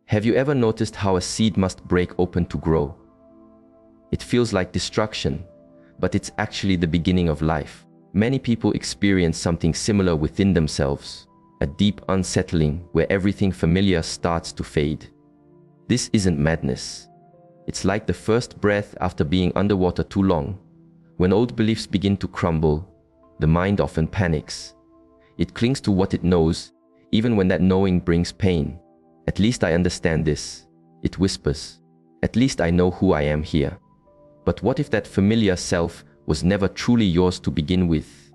Have you ever noticed how a seed must break open to grow? It feels like destruction, but it's actually the beginning of life. Many people experience something similar within themselves, a deep unsettling where everything familiar starts to fade. This isn't madness. It's like the first breath after being underwater too long. When old beliefs begin to crumble, the mind often panics. It clings to what it knows, even when that knowing brings pain. At least I understand this, it whispers. At least I know who I am here. But what if that familiar self was never truly yours to begin with?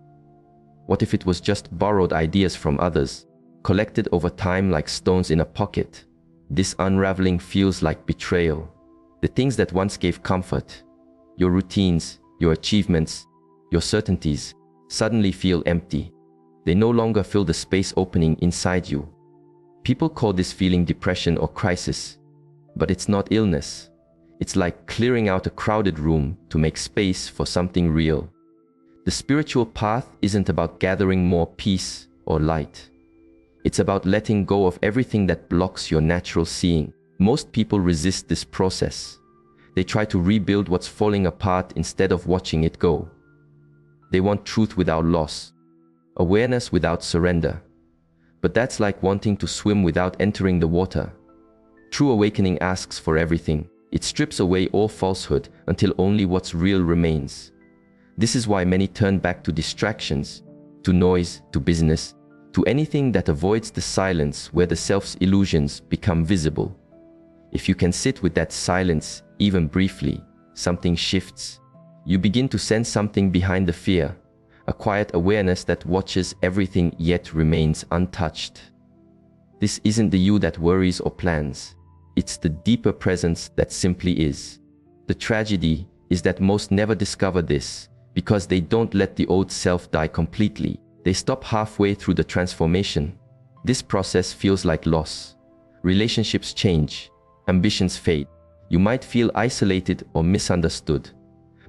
What if it was just borrowed ideas from others, collected over time like stones in a pocket? This unraveling feels like betrayal. The things that once gave comfort, your routines, your achievements, your certainties, suddenly feel empty. They no longer fill the space opening inside you. People call this feeling depression or crisis, but it's not illness. It's like clearing out a crowded room to make space for something real. The spiritual path isn't about gathering more peace or light. It's about letting go of everything that blocks your natural seeing. Most people resist this process. They try to rebuild what's falling apart instead of watching it go. They want truth without loss, awareness without surrender. But that's like wanting to swim without entering the water. True awakening asks for everything. It strips away all falsehood until only what's real remains. This is why many turn back to distractions, to noise, to business, to anything that avoids the silence where the self's illusions become visible. If you can sit with that silence, even briefly, something shifts. You begin to sense something behind the fear, a quiet awareness that watches everything yet remains untouched. This isn't the you that worries or plans. It's the deeper presence that simply is. The tragedy is that most never discover this because they don't let the old self die completely. They stop halfway through the transformation. This process feels like loss. Relationships change. Ambitions fade. You might feel isolated or misunderstood.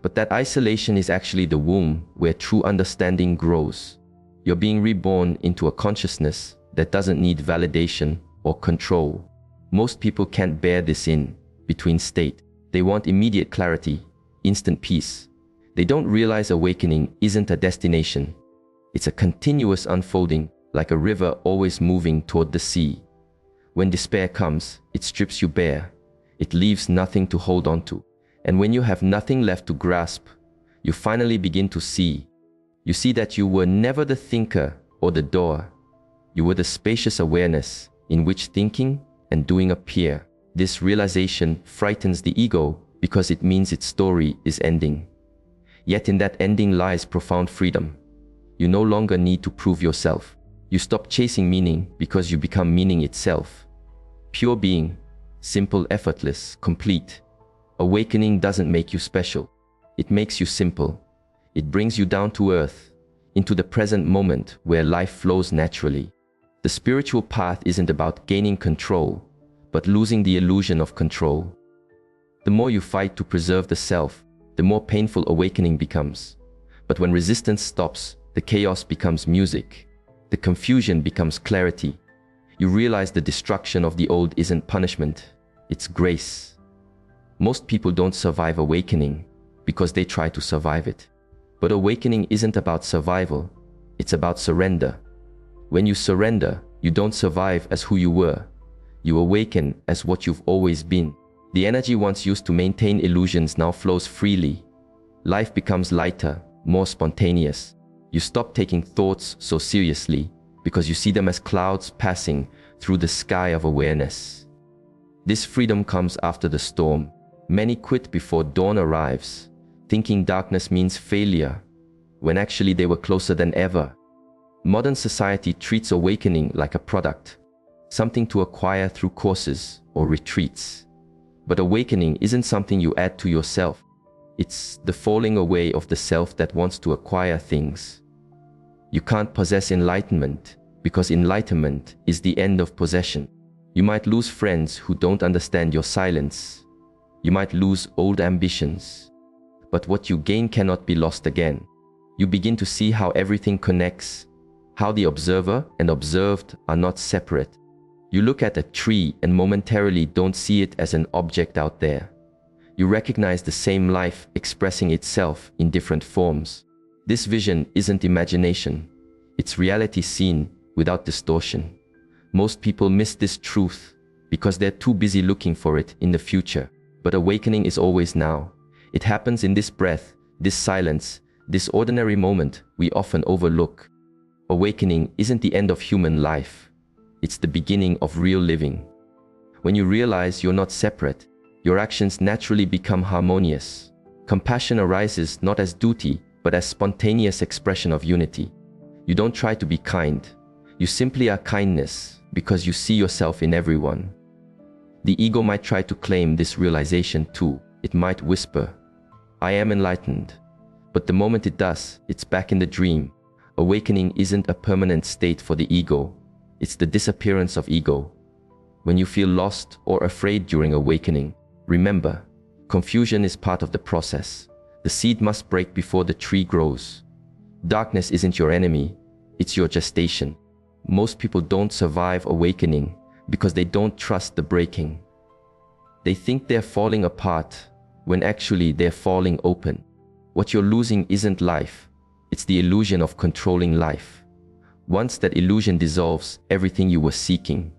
But that isolation is actually the womb where true understanding grows. You're being reborn into a consciousness that doesn't need validation or control. Most people can't bear this in-between state. They want immediate clarity, instant peace. They don't realize awakening isn't a destination. It's a continuous unfolding, like a river always moving toward the sea. When despair comes, it strips you bare. It leaves nothing to hold on to. And when you have nothing left to grasp, you finally begin to see. You see that you were never the thinker or the doer. You were the spacious awareness in which thinking and doing appear. This realization frightens the ego because it means its story is ending. Yet in that ending lies profound freedom. You no longer need to prove yourself. You stop chasing meaning because you become meaning itself. Pure being, simple, effortless, complete. Awakening doesn't make you special. It makes you simple. It brings you down to earth, into the present moment where life flows naturally. The spiritual path isn't about gaining control, but losing the illusion of control. The more you fight to preserve the self, the more painful awakening becomes. But when resistance stops, the chaos becomes music. The confusion becomes clarity. You realize the destruction of the old isn't punishment, it's grace. Most people don't survive awakening because they try to survive it. But awakening isn't about survival, it's about surrender. When you surrender, you don't survive as who you were. You awaken as what you've always been. The energy once used to maintain illusions now flows freely. Life becomes lighter, more spontaneous. You stop taking thoughts so seriously because you see them as clouds passing through the sky of awareness. This freedom comes after the storm. Many quit before dawn arrives, thinking darkness means failure, when actually they were closer than ever. Modern society treats awakening like a product, something to acquire through courses or retreats. But awakening isn't something you add to yourself. It's the falling away of the self that wants to acquire things. You can't possess enlightenment because enlightenment is the end of possession. You might lose friends who don't understand your silence. You might lose old ambitions. But what you gain cannot be lost again. You begin to see how everything connects, how the observer and observed are not separate. You look at a tree and momentarily don't see it as an object out there. You recognize the same life expressing itself in different forms. This vision isn't imagination. It's reality seen without distortion. Most people miss this truth because they're too busy looking for it in the future. But awakening is always now. It happens in this breath, this silence, this ordinary moment we often overlook. Awakening isn't the end of human life. It's the beginning of real living. When you realize you're not separate, your actions naturally become harmonious. Compassion arises not as duty, but as spontaneous expression of unity. You don't try to be kind. You simply are kindness because you see yourself in everyone. The ego might try to claim this realization too. It might whisper, "I am enlightened." But the moment it does, it's back in the dream. Awakening isn't a permanent state for the ego. It's the disappearance of ego. When you feel lost or afraid during awakening, remember, confusion is part of the process. The seed must break before the tree grows. Darkness isn't your enemy, it's your gestation. Most people don't survive awakening because they don't trust the breaking. They think they're falling apart when actually they're falling open. What you're losing isn't life, it's the illusion of controlling life. Once that illusion dissolves, everything you were seeking,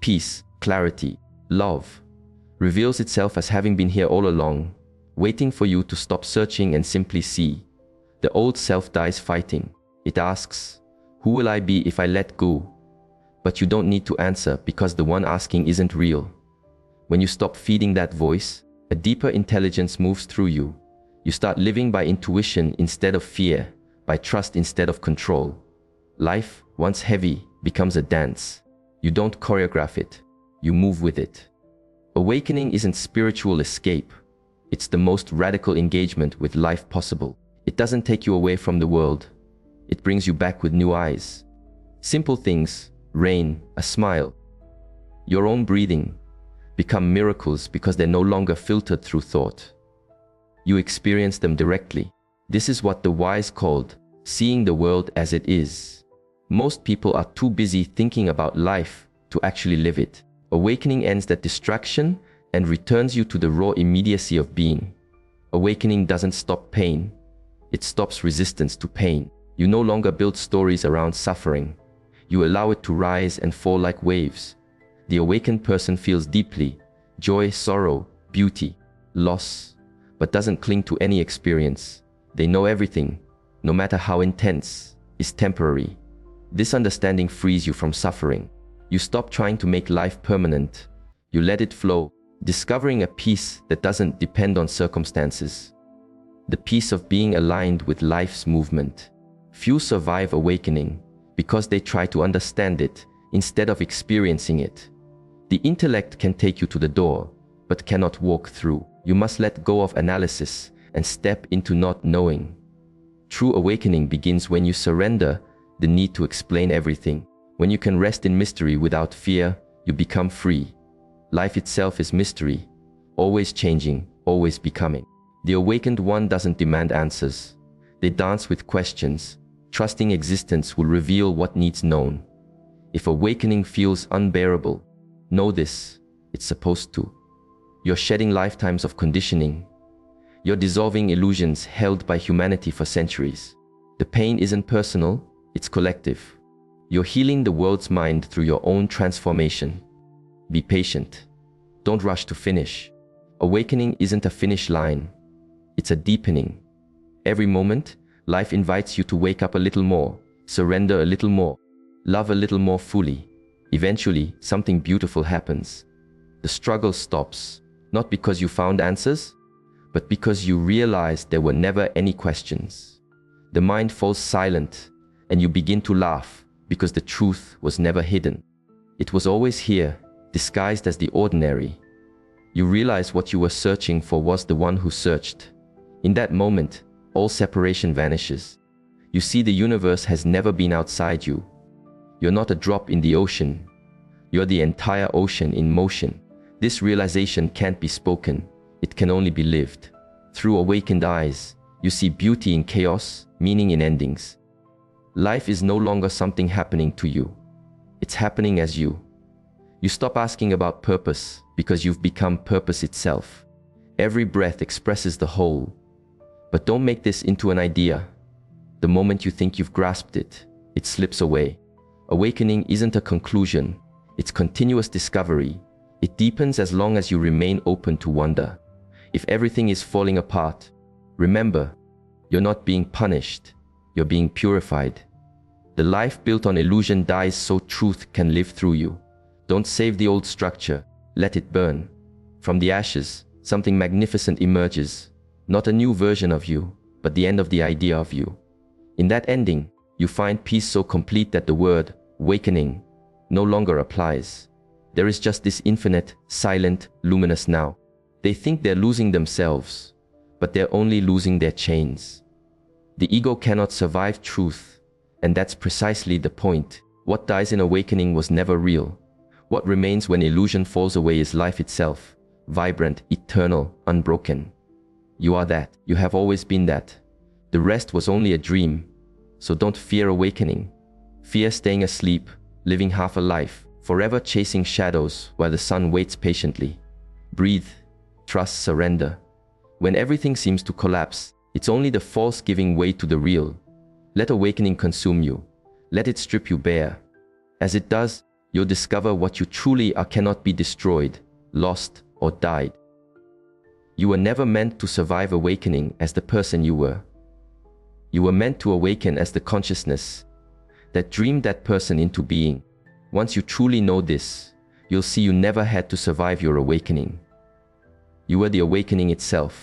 peace, clarity, love, reveals itself as having been here all along, waiting for you to stop searching and simply see. The old self dies fighting. It asks, "Who will I be if I let go?" But you don't need to answer because the one asking isn't real. When you stop feeding that voice, a deeper intelligence moves through you. You start living by intuition instead of fear, by trust instead of control. Life, once heavy, becomes a dance. You don't choreograph it, you move with it. Awakening isn't spiritual escape. It's the most radical engagement with life possible. It doesn't take you away from the world. It brings you back with new eyes. Simple things, rain, a smile, your own breathing, become miracles because they're no longer filtered through thought. You experience them directly. This is what the wise called seeing the world as it is. Most people are too busy thinking about life to actually live it. Awakening ends that distraction and returns you to the raw immediacy of being. Awakening doesn't stop pain. It stops resistance to pain. You no longer build stories around suffering. You allow it to rise and fall like waves. The awakened person feels deeply, joy, sorrow, beauty, loss, but doesn't cling to any experience. They know everything, no matter how intense, is temporary. This understanding frees you from suffering. You stop trying to make life permanent. You let it flow, discovering a peace that doesn't depend on circumstances. The peace of being aligned with life's movement. Few survive awakening because they try to understand it instead of experiencing it. The intellect can take you to the door, but cannot walk through. You must let go of analysis and step into not knowing. True awakening begins when you surrender the need to explain everything. When you can rest in mystery without fear, you become free. Life itself is mystery, always changing, always becoming. The awakened one doesn't demand answers. They dance with questions, trusting existence will reveal what needs known. If awakening feels unbearable, know this, it's supposed to. You're shedding lifetimes of conditioning. You're dissolving illusions held by humanity for centuries. The pain isn't personal, it's collective. You're healing the world's mind through your own transformation. Be patient. Don't rush to finish. Awakening isn't a finish line. It's a deepening. Every moment, life invites you to wake up a little more, surrender a little more, love a little more fully. Eventually, something beautiful happens. The struggle stops, not because you found answers, but because you realize there were never any questions. The mind falls silent, and you begin to laugh because the truth was never hidden. It was always here, disguised as the ordinary. You realize what you were searching for was the one who searched. In that moment, all separation vanishes. You see the universe has never been outside you. You're not a drop in the ocean. You're the entire ocean in motion. This realization can't be spoken. It can only be lived. Through awakened eyes, you see beauty in chaos, meaning in endings. Life is no longer something happening to you. It's happening as you. You stop asking about purpose because you've become purpose itself. Every breath expresses the whole. But don't make this into an idea. The moment you think you've grasped it, it slips away. Awakening isn't a conclusion, it's continuous discovery. It deepens as long as you remain open to wonder. If everything is falling apart, remember, you're not being punished, you're being purified. The life built on illusion dies so truth can live through you. Don't save the old structure, let it burn. From the ashes, something magnificent emerges. Not a new version of you, but the end of the idea of you. In that ending, you find peace so complete that the word awakening no longer applies. There is just this infinite, silent, luminous now. They think they're losing themselves, but they're only losing their chains. The ego cannot survive truth, and that's precisely the point. What dies in awakening was never real. What remains when illusion falls away is life itself, vibrant, eternal, unbroken. You are that. You have always been that. The rest was only a dream. So don't fear awakening. Fear staying asleep, living half a life, forever chasing shadows while the sun waits patiently. Breathe, trust, surrender. When everything seems to collapse, it's only the false giving way to the real. Let awakening consume you. Let it strip you bare. As it does, you'll discover what you truly are cannot be destroyed, lost, or died. You were never meant to survive awakening as the person you were. You were meant to awaken as the consciousness that dreamed that person into being. Once you truly know this, you'll see you never had to survive your awakening. You were the awakening itself.